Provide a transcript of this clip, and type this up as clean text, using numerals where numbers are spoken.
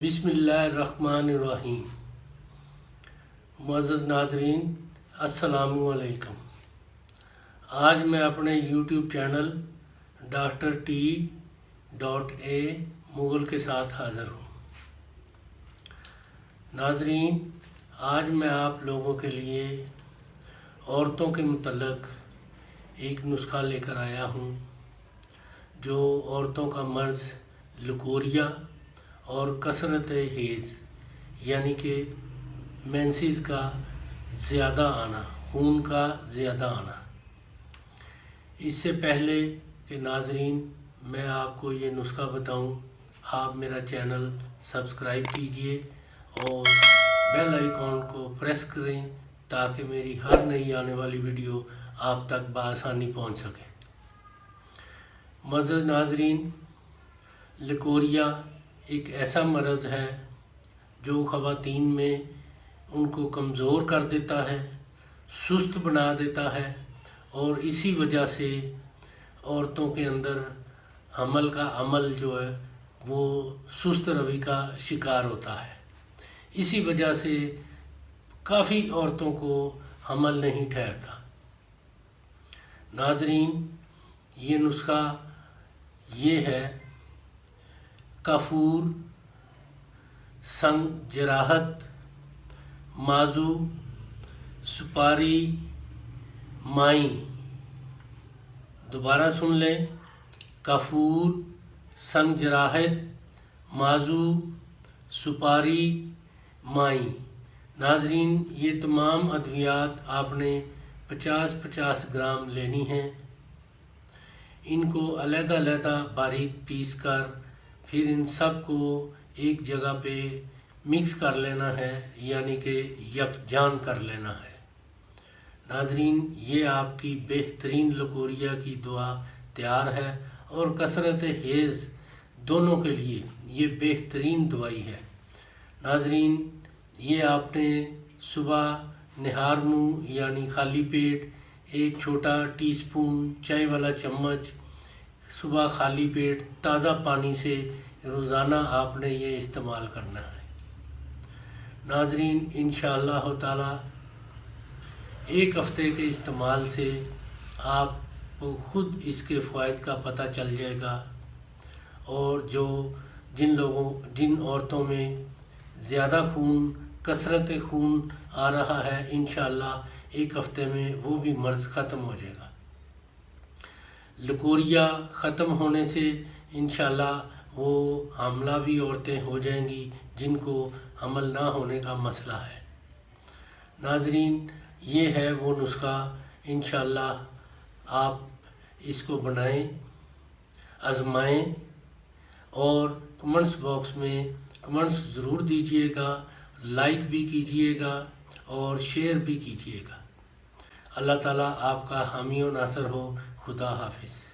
बिस्मिल्लाहिर्रहमानिर्रहीम। मुअज़्ज़ज़ नाज़रीन, अस्सलामु अलैकुम। आज मैं अपने YouTube चैनल Dr.T.A मुग़ल के साथ हाज़िर हूँ। नाज़रीन, आज मैं आप लोगों के लिए औरतों के मुतल्लिक़ एक नुस्ख़ा लेकर आया हूँ जो औरतों का मर्ज़ लकोरिया और कसरत हेज़ यानी कि मेंसेस का ज़्यादा आना, खून का ज़्यादा आना। इससे पहले कि नाज़रीन मैं आपको ये नुस्ख़ा बताऊं, आप मेरा चैनल सब्सक्राइब कीजिए और बेल आइकॉन को प्रेस करें ताकि मेरी हर नई आने वाली वीडियो आप तक बआसानी पहुंच सके। मुअज़्ज़ज़ नाज़रीन, लकोरिया एक ऐसा मर्ज़ है जो ख़वातीन में उनको कमज़ोर कर देता है, सुस्त बना देता है और इसी वजह से औरतों के अंदर हमल का अमल जो है वो सुस्त रवि का शिकार होता है। इसी वजह से काफ़ी औरतों को हमल नहीं ठहरता। नाज़रीन, ये नुस्ख़ा ये है काफूर, संग जराहत, माजू, सुपारी, माई। दोबारा सुन लें, काफूर, संग जराहत, माजू, सुपारी, माई। नाज़रीन, ये तमाम अद्वियात आपने 50-50 ग्राम लेनी हैं। इनको अलग-अलग बारीक पीस कर फिर इन सब को एक जगह पे मिक्स कर लेना है, यानी कि यकजान कर लेना है। नाज़रीन, ये आपकी बेहतरीन लकोरिया की दुआ तैयार है और कसरत हेज़ दोनों के लिए ये बेहतरीन दवाई है। नाज़रीन, ये आपने सुबह निहार मुँह यानी खाली पेट एक छोटा टीस्पून चाय वाला चम्मच सुबह खाली पेट ताज़ा पानी से रोज़ाना आपने ये इस्तेमाल करना है। नाज़रीन, इंशाअल्लाह ताला एक हफ़्ते के इस्तेमाल से आपको ख़ुद इसके फ़वाइद का पता चल जाएगा और जिन औरतों में ज़्यादा खून, कसरत खून आ रहा है, इंशाअल्लाह एक हफ़्ते में वो भी मर्ज़ ख़त्म हो जाएगा। लकोरिया ख़त्म होने से इंशाअल्लाह वो हामला भी औरतें हो जाएंगी जिनको हमल ना होने का मसला है। नाज़रीन, ये है वो नुस्ख़ा, इंशाअल्लाह आप इसको बनाएं, आज़माएं और कमेंट्स बॉक्स में कमेंट्स ज़रूर दीजिएगा, लाइक भी कीजिएगा और शेयर भी कीजिएगा। अल्लाह ताला आपका हामी व नासर हो। खुदा हाफिज़।